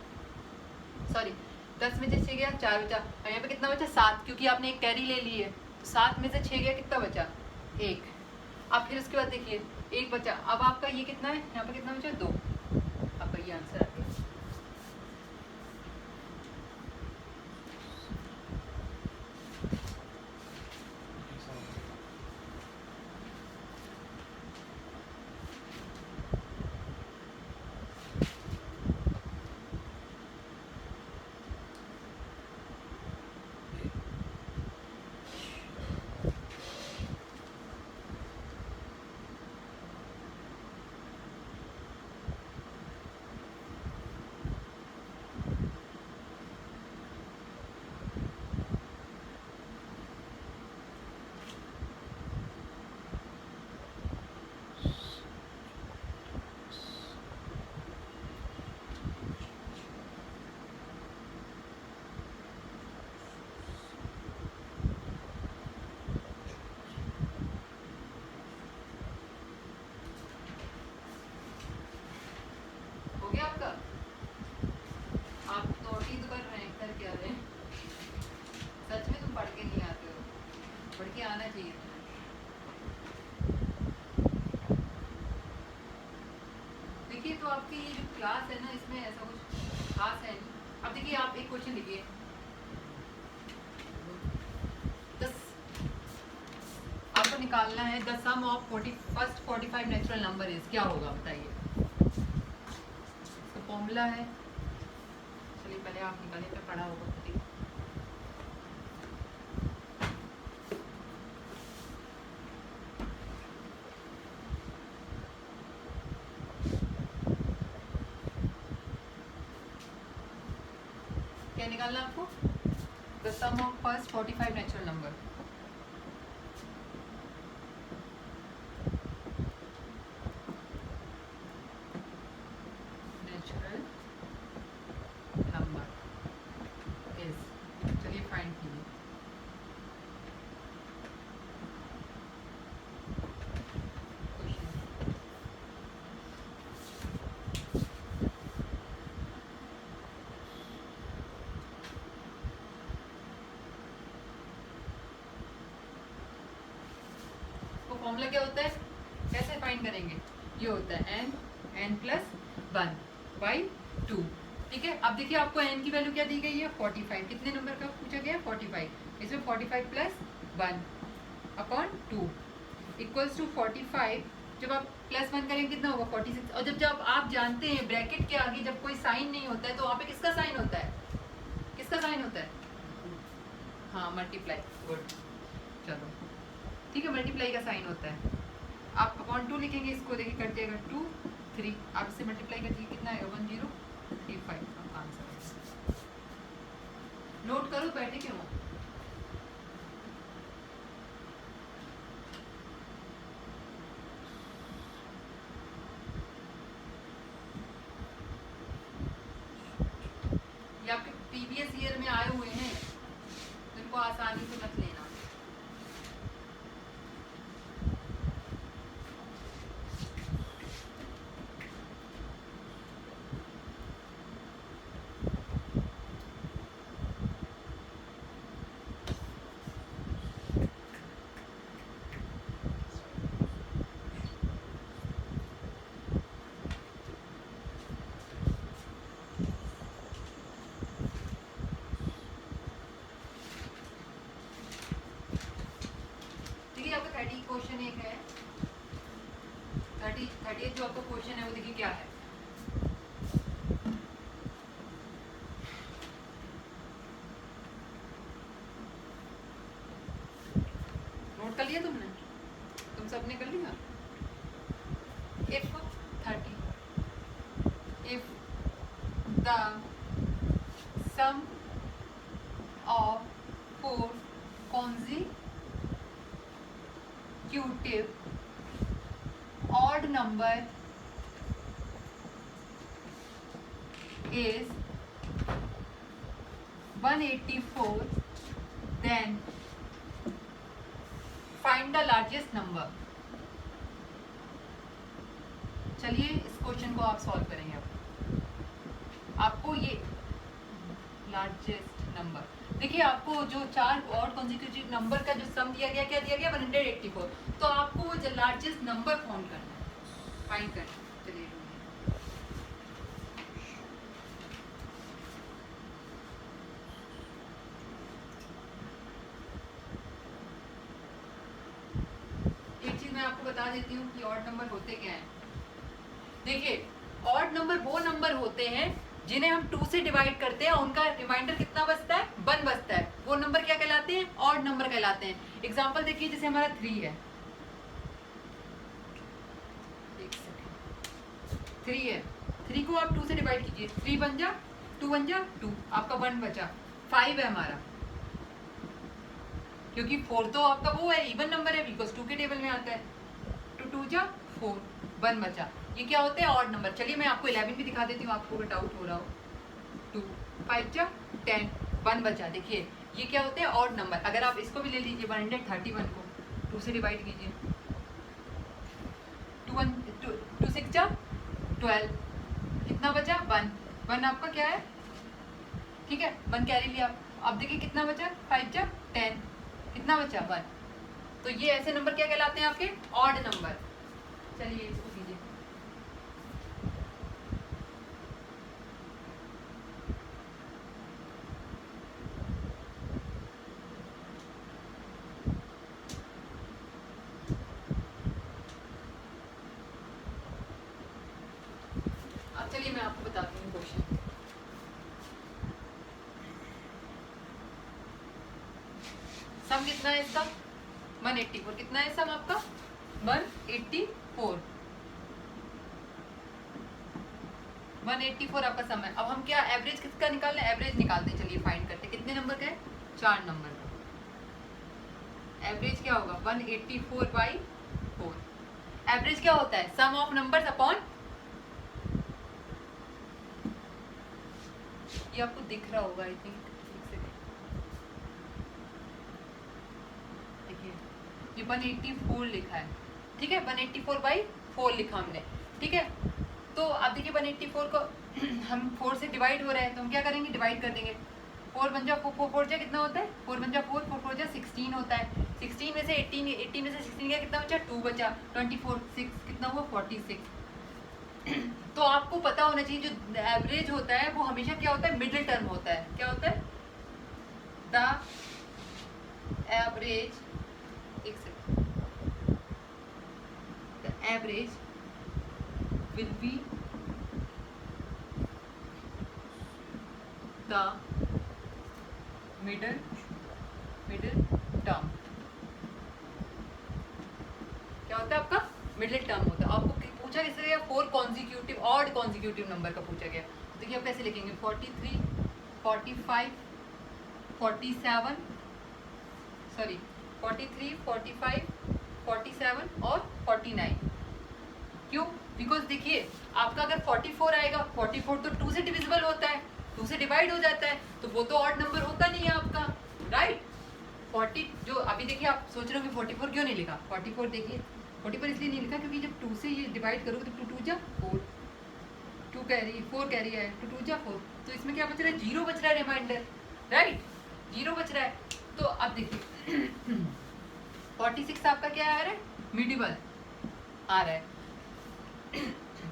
सॉरी 10 में से 6 गया 4 बचा, और यहाँ पे कितना बचा 7, क्योंकि आपने एक कैरी ले ली है, तो 7 में से 6 गया कितना बचा 1। अब फिर उसके बाद देखिए 1 बचा, अब आपका ये कितना है, यहाँ पे कितना बचा 2, आपका ये आंसर आ गया। हो गया आपका, आप नोट ही तो कर रहे हैं, कर क्या रहे हैं, सच में तुम पढ़ के नहीं आते हो, पढ़ के आना चाहिए। देखिए तो आपकी ये जो क्लास है ना, इसमें ऐसा कुछ खास है नहीं। अब देखिए आप एक क्वेश्चन लिखिए, 10 आपको निकालना है, the sum of 45 natural number is, क्या होगा बताइए। तो फॉर्मूला है, चलिए पहले आप निकालिए, पे पढ़ा होगा खुद ही। क्या निकालना आपको, the sum of first 45 natural number. Natural number is, चलिए फाइंड कीजिए। फॉर्मूला क्या होता है, कैसे फाइंड करेंगे, ये होता है n+1/2, ठीक है। अब देखिए आपको n की वैल्यू क्या दी गई है 45, कितने नंबर का पूछा गया 45, इसमें 45 + 1/2 इक्वल्स टू 45, जब आप +1 करेंगे कितना होगा 46, और जब आप जानते हैं ब्रैकेट के आगे जब कोई साइन नहीं होता है तो वहाँ पे किसका साइन होता है, किसका साइन होता है, हाँ मल्टीप्लाई, गुड, चलो ठीक है, मल्टीप्लाई का साइन होता है। आप अपॉन 2 लिखेंगे इसको, देखिए कट जाएगा 2 3, आप इससे मल्टीप्लाई कर दीजिए कितना आएगा 1035 का आंसर। नोट करो, बैठे क्यों हो। ये आपके प्रीवियस ईयर में आए हुए हैं, तो इनको आसानी से मत लेना। 38 जो आपका क्वेश्चन है वो देखिए क्या है। नोट कर लिया तुमने? तुम सबने कर लिया? if 30 if the sum of 4 consecutive odd number is 184, then find the largest number। चलिए इस क्वेश्चन को आप सॉल्व करेंगे। अब आपको ये लार्जेस्ट नंबर, देखिए आपको जो 4 और कॉन्जिक्यूटिव नंबर का जो सम दिया गया, क्या दिया गया 184, तो आपको वो लार्जेस्ट नंबर फाइंड करना है, फाइंड करना। चलिए एक चीज मैं आपको बता देती हूँ कि ऑड नंबर होते क्या हैं। देखिए ऑड नंबर वो नंबर होते हैं जिन्हें हम 2 से डिवाइड करते हैं, उनका रिमाइंडर कितना बचता है 1 बचता है, वो नंबर क्या कहलाते हैं ऑड नंबर कहलाते हैं। एग्जांपल देखिए जैसे हमारा 3 है, 3 है, 3 को आप 2 से डिवाइड कीजिए, 3 बन जा 2 बन जा 2, आपका 1 बचा। 5 है हमारा, क्योंकि 4 तो आपका वो है इवन नंबर है, बिकॉज 2 के टेबल में आता है, 2 2 जा 4, 1 बचा। ये क्या होते हैं ऑड नंबर। चलिए मैं आपको 11 भी दिखा देती हूँ, आपको अगर डाउट हो रहा हो। 2 5 जा 10, 1 बचा। देखिए ये क्या होते हैं ऑड नंबर। अगर आप इसको भी ले लीजिए 131 को 2 से डिवाइड कीजिए, 2 6 जा 12, कितना बचा 1, 1 आपका क्या है, ठीक है 1 कैरी लिया। अब देखिए कितना बचा 5 जा 10, कितना बचा 1। तो ये ऐसे नंबर क्या कहलाते हैं आपके ऑड नंबर। चलिए इसको कीजिए, अब चलिए मैं आपको बताती हूँ क्वेश्चन। सम कितना है इसका 184, कितना है सम आपका 184, 184 आपका सम है। अब हम क्या एवरेज किसका निकालना है, एवरेज निकालते हैं। चलिए फाइंड करते हैं कितने नंबर का है 4 नंबर का। एवरेज क्या होगा 184/4। एवरेज क्या होता है सम ऑफ नंबर्स अपॉन, ये आपको दिख रहा होगा आई थिंक, देखिए ये 184 लिखा है, ठीक है 184/4 लिखा हमने, ठीक है। तो अब देखिए 184 को हम 4 से डिवाइड हो रहा है, तो हम क्या करेंगे डिवाइड कर देंगे। 4 बन जा 4 जा कितना होता है 4 बन जा 4 4 जा 16 होता है। 16 में से 18 में से 16 गया कितना बचा 2 बचा, 24 6 कितना हुआ 46। तो आपको पता होना चाहिए जो एवरेज होता है वो हमेशा क्या होता है मिडिल टर्म होता है। क्या होता है द एवरेज, एक second, the average will be the middle term। क्या होता है आपका मिडिल टर्म होता है। आपको पूछा किससे गया 4 कॉन्जिक्यूटिव ऑड कॉन्जिक्यूटिव नंबर का पूछा गया। तो देखिए आप कैसे लिखेंगे 43 45 47 सॉरी 43 45 47 और 49। क्यों, बिकॉज देखिए आपका अगर 44 आएगा, 44 तो 2 से डिविजिबल होता है, 2 से डिवाइड हो जाता है, तो वो तो ऑड नंबर होता नहीं है आपका, राइट। 40 जो अभी देखिए आप सोच रहे हो कि 44 क्यों नहीं लिखा, 44 देखिए 44 इसलिए नहीं लिखा क्योंकि जब 2 से ये डिवाइड करोगे तो 2 2 जा 4, 2 कैरी 4 कैरी है, 2 2 जा 4, तो इसमें क्या बच रहा है 0 बच रहा है रिमाइंडर, राइट 0 बच रहा है। तो अब देखिए 46 आपका क्या आ रहा है मिडिबल आ रहा है।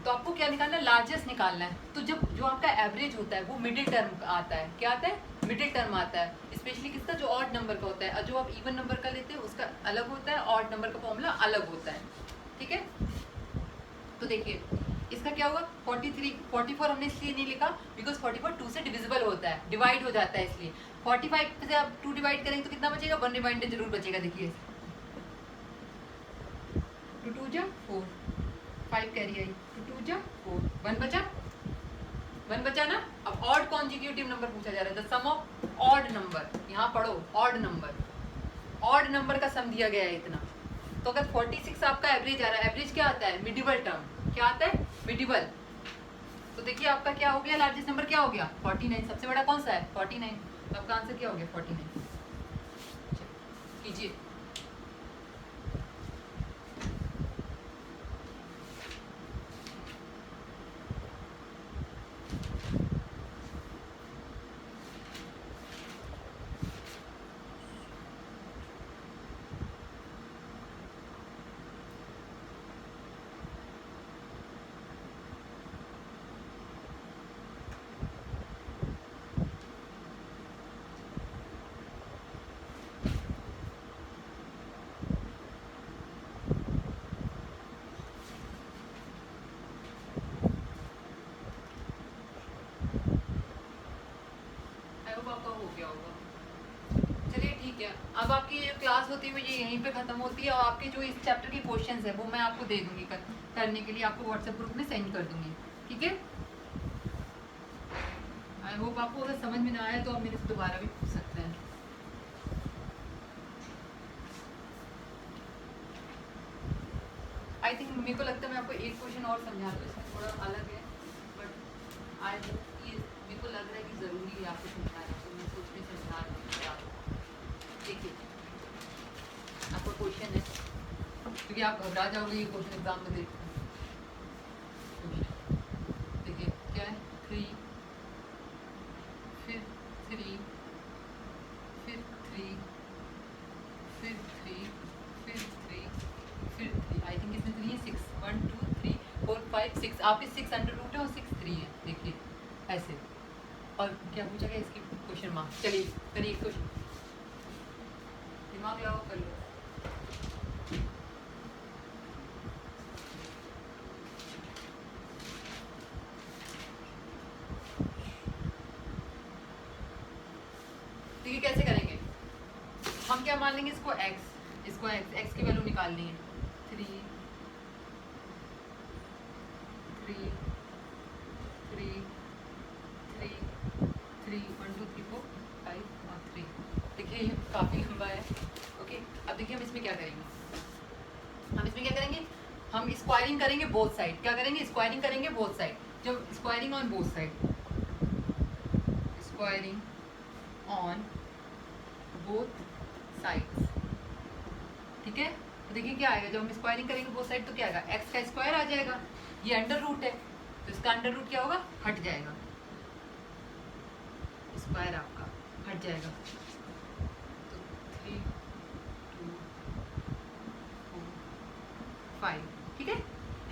तो आपको क्या निकालना है लार्जेस्ट निकालना है। तो जब जो आपका एवरेज होता है वो मिडिल टर्म आता है, क्या आता है मिडिल टर्म आता है, स्पेशली किसका जो ऑड नंबर का होता है। और जो आप इवन नंबर का लेते हैं उसका अलग होता है, ऑड नंबर का फॉर्मूला अलग होता है, ठीक है। तो देखिए इसका क्या होगा 43, 44 हमने इसलिए नहीं लिखा बिकॉज 44 2 से डिविजिबल होता है, डिवाइड हो जाता है, इसलिए 45 से आप 2 डिवाइड करेंगे तो कितना बचेगा, 1 रिमाइंडर जरूर बचेगा। देखिए 2 2 जा 4, 5 कैरी आई, 2 2 जा 4, 1 बचा, 1 बचा ना। अब ऑड कॉन्जिक्यूटिव नंबर पूछा जा रहा है, the sum of odd number, यहाँ पढ़ो ऑड नंबर, ऑड नंबर का सम दिया गया है इतना। तो अगर 46 आपका एवरेज आ रहा है, एवरेज क्या आता है, मिडिवल टर्म, क्या आता है, मिडिवल। तो देखिए आपका क्या हो गया, लार्जेस्ट नंबर क्या हो गया 49, सबसे बड़ा कौन सा है 49, तो आपका आंसर क्या हो गया 49। कीजिए अब आपकी ये क्लास होती है ये यहीं पे खत्म होती है, और आपके जो इस चैप्टर के क्वेश्चंस है वो मैं आपको दे दूंगी करने के लिए, आपको व्हाट्सएप ग्रुप में सेंड कर दूंगी, ठीक है। आई होप आपको अगर समझ में ना आया तो आप मेरे से दोबारा भी पूछ सकते हैं। आई थिंक मेरे को लगता है मैं आपको एक क्वेश्चन और समझा दूँ, इसमें थोड़ा अलग है बट आई होप ये मेरे को लग रहा है कि ज़रूरी है आपको समझाना, तो मैं सोच में समझा रही हूँ आपको। देखिए आपका क्वेश्चन है, क्योंकि आप घबरा जाओगे ये क्वेश्चन एग्जाम में देखते हैं। देखिए क्या है 3, फिर 3, फिर 3, फिर 3, फिर 3, फिर 3, आई थिंक इसमें 3 है, 6, 1 2 3 4 5 6, आपके 6 अंडर रूट है और 6 3 है। देखिए ऐसे, और क्या पूछा गया इसकी क्वेश्चन मार्क। चलिए करिए क्वेश्चन, दिमाग लगाओ कर लो। देखिए कैसे करेंगे, हम क्या मान लेंगे इसको x, इसको x की वैल्यू निकालनी है 3 3 3 3 3 1 2 3 4 5 और 3। देखिए ये काफ़ी लंबा है, ओके। अब देखिए हम इसमें क्या करेंगे, हम इसमें क्या करेंगे, हम स्क्वायरिंग करेंगे बोथ साइड। क्या करेंगे, स्क्वायरिंग करेंगे बोथ साइड। जब squaring on both side, squaring on both sides, ठीक है। तो देखिए क्या आएगा, जब हम स्क्वायरिंग करेंगे बोथ साइड तो क्या आएगा, x का स्क्वायर आ जाएगा, ये अंडर रूट है तो इसका अंडर रूट क्या होगा, हट जाएगा, स्क्वायर आपका हट जाएगा। तो 3 2 4 5, ठीक है,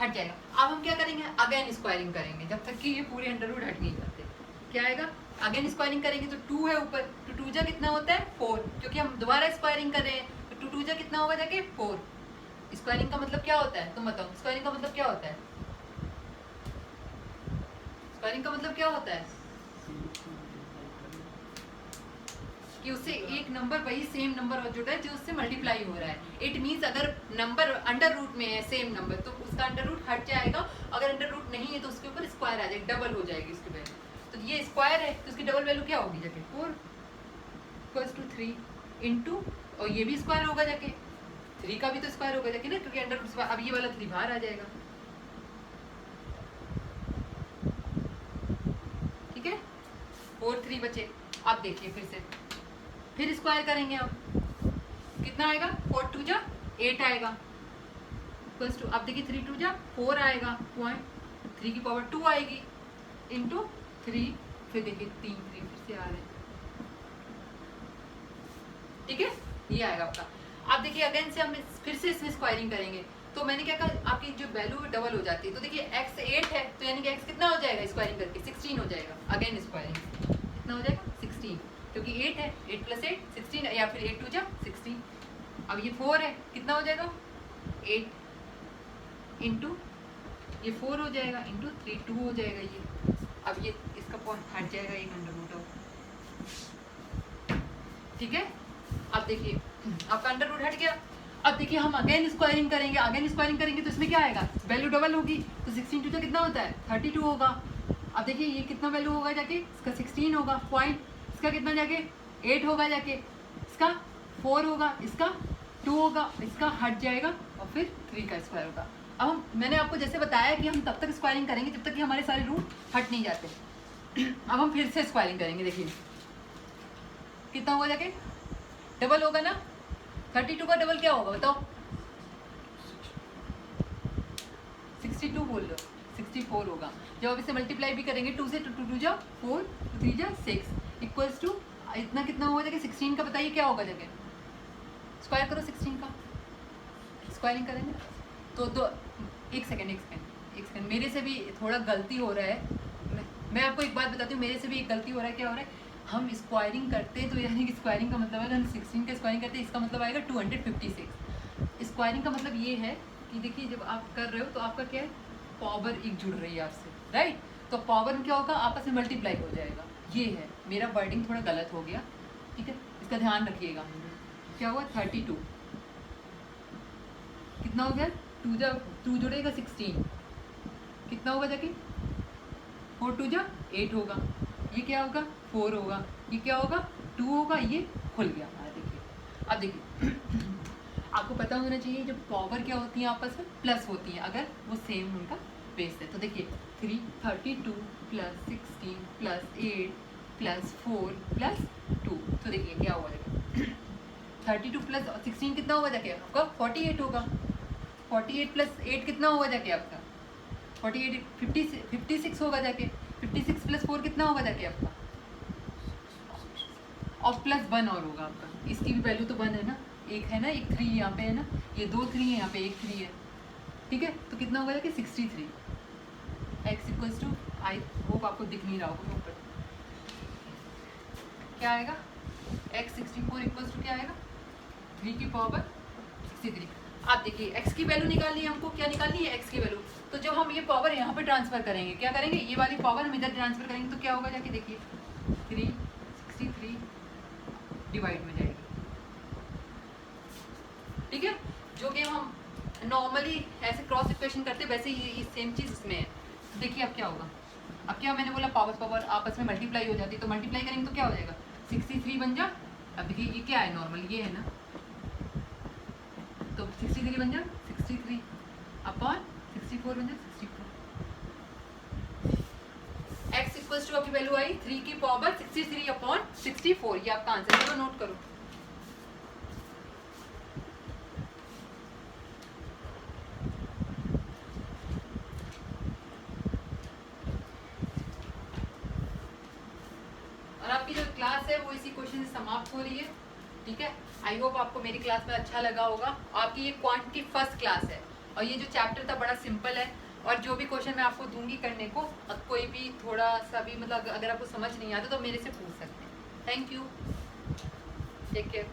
हट जाएगा। अब हम क्या करेंगे, अगेन स्क्वायरिंग करेंगे जब तक कि ये पूरे अंडर रूट हट नहीं जाते। क्या आएगा, अगेन स्क्वायरिंग करेंगे तो 2 है ऊपर, तो 2 जा कितना होता है 4, क्योंकि हम दोबारा स्क्वायरिंग कर रहे हैं, तो 2 जा कितना होगा जाके 4। स्क्वायरिंग का मतलब क्या होता है, तुम बताओ स्क्वायरिंग का मतलब क्या होता है, स्क्वायरिंग का मतलब क्या होता है कि उससे एक नंबर वही सेम नंबर हो जुड़ा है जो उससे मल्टीप्लाई हो रहा है। इट मीन्स अगर नंबर अंडर रूट में है सेम नंबर तो उसका अंडर रूट हट जाएगा, अगर अंडर रूट नहीं है तो उसके ऊपर स्क्वायर आ जाएगा, डबल हो जाएगी उसकी वैल्यू। तो ये स्क्वायर है तो उसकी डबल वैल्यू क्या होगी जाके 4 इक्वल्स टू 3 इंटू, और ये भी स्क्वायर होगा जाके 3 का भी तो स्क्वायर होगा जाके ना, क्योंकि अंडर रूट। अब ये वाला 3 बाहर आ जाएगा, ठीक है, 4 3 बचे। अब देखिए फिर स्क्वायर करेंगे हम, कितना आएगा 4 2 जा 8 आएगा इक्वल्स टू, अब देखिए 3 2 जा 4 आएगा, पॉइंट 3 की पावर 2 आएगी इंटू 3, फिर देखिए 3 3 फिर से आ रहे हैं, ठीक है, ये आएगा आपका। अब देखिए अगेन से हम फिर से इसमें स्क्वायरिंग करेंगे, तो मैंने क्या कहा आपकी जो वैल्यू डबल हो जाती है, तो देखिए x 8 है तो यानी कि x कितना हो जाएगा स्क्वायरिंग करके 16 हो जाएगा, अगेन स्क्वायरिंग कितना हो जाएगा 16, क्योंकि 8 है, 8 + 8 16, या फिर 8 2 जा 16। अब ये 4 है, कितना हो जाएगा 8 इंटू ये 4 हो जाएगा इंटू 3 2 हो जाएगा ये। अब ये इसका पॉइंट हट जाएगा एक अंडर रूट ऑफ, ठीक है। अब देखिए आपका अंडर रूट हट गया। अब देखिए हम अगेन स्क्वायरिंग करेंगे, अगेन स्क्वायरिंग करेंगे तो इसमें क्या आएगा, वैल्यू डबल होगी, तो 16 टू कितना होता है 32 होगा। अब देखिए ये कितना वैल्यू होगा जाके, इसका 16 होगा पॉइंट, इसका कितना जाके 8 होगा जाके, इसका 4 होगा, इसका 2 होगा, इसका हट जाएगा और फिर 3 का स्क्वायर होगा। अब मैंने आपको जैसे बताया कि हम तब तक स्क्वायरिंग करेंगे जब तक कि हमारे सारे रूट हट नहीं जाते। अब हम फिर से स्क्वायरिंग करेंगे, देखिए कितना होगा जाके, डबल होगा ना, 32 का डबल क्या होगा बताओ, 62 बोल लो, 64 होगा। जब अब इसे मल्टीप्लाई भी करेंगे 2 से, 2 जा 4, 3 जा 6 इक्वल्स टू इतना कितना होगा जाके 16 का, बताइए क्या होगा जाके, स्क्वायर करो 16 का, स्क्वायरिंग करेंगे तो एक सेकेंड मेरे से भी थोड़ा गलती हो रहा है। मैं आपको एक बात बताती हूँ, मेरे से भी एक गलती हो रहा है। क्या हो रहा है, हम स्क्वायरिंग करते तो यानी कि स्क्वायरिंग का मतलब है हम 16 का स्क्वायरिंग करते, इसका मतलब आएगा 256। स्क्वायरिंग का मतलब ये है कि देखिए जब आप कर रहे हो तो आपका क्या है, पावर एक जुड़ रही है आपसे, राइट। तो पावर क्या होगा, आपस में मल्टीप्लाई हो जाएगा। ये है, मेरा वर्डिंग थोड़ा गलत हो गया, ठीक है, इसका ध्यान रखिएगा। क्या हुआ 32 कितना हो गया, 2 जुड़ेगा 16 कितना होगा जाके, 4 2 जा 8 होगा, ये क्या होगा 4 होगा, ये क्या होगा 2 होगा, ये खुल गया हमारा। देखिए अब देखिए आपको पता होना चाहिए जब पावर क्या होती है आपस में प्लस होती है अगर वो सेम उनका बेस है। तो देखिए 32 प्लस 16 प्लस 8 प्लस 4 प्लस 2, तो देखिए क्या हुआ जाएगा 32 प्लस 16 कितना होगा जाके आपका 48 होगा, 48 प्लस 8 कितना होगा जाके आपका 48 56 होगा जाके, 56 प्लस 4 कितना होगा जाके आपका, और प्लस 1 और होगा आपका, इसकी भी वैल्यू तो 1 है ना, एक है ना, एक 3 यहाँ पे है ना, ये 2 3 है यहाँ पे, एक 3 है, ठीक है। तो कितना होगा जाके 63। X equals to, I hope आपको दिख नहीं रहा होगा ऊपर क्या आएगा, एक्स 64 इक्वल्स टू क्या आएगा 3 की पावर 63। आप देखिए एक्स की वैल्यू निकालनी है हमको, क्या निकालनी है एक्स की वैल्यू। तो जब हम ये पावर यहाँ पे ट्रांसफर करेंगे, क्या करेंगे, ये वाली पावर हम इधर ट्रांसफर करेंगे तो क्या होगा जाके, देखिए 363 डिवाइड में जाएगी, ठीक है। जो कि हम नॉर्मली ऐसे क्रॉस इक्वेशन करते वैसे ही सेम चीज़ इसमें है। तो देखिए अब क्या होगा, अब क्या मैंने बोला पावर आपस में मल्टीप्लाई हो जाती है, तो मल्टीप्लाई करेंगे तो क्या हो जाएगा 63 बन जा। अब देखिए ये क्या है, नॉर्मल ये है ना, तो 63 बन जा 63 अपॉन 64 बन जा 64। एक्स इक्वल्स टू आपकी वैल्यू आई 3 की पावर 63 अपॉन 64, ये आपका आंसर है, नोट करो। और आपकी जो क्लास है वो इसी क्वेश्चन से समाप्त हो रही है, ठीक है। आई होप आपको मेरी क्लास में अच्छा लगा होगा। आपकी ये क्वांटिटी फर्स्ट क्लास है और ये जो चैप्टर था बड़ा सिंपल है, और जो भी क्वेश्चन मैं आपको दूंगी करने को, कोई भी थोड़ा सा भी मतलब अगर आपको समझ नहीं आता तो मेरे से पूछ सकते हैं। Thank you, take care.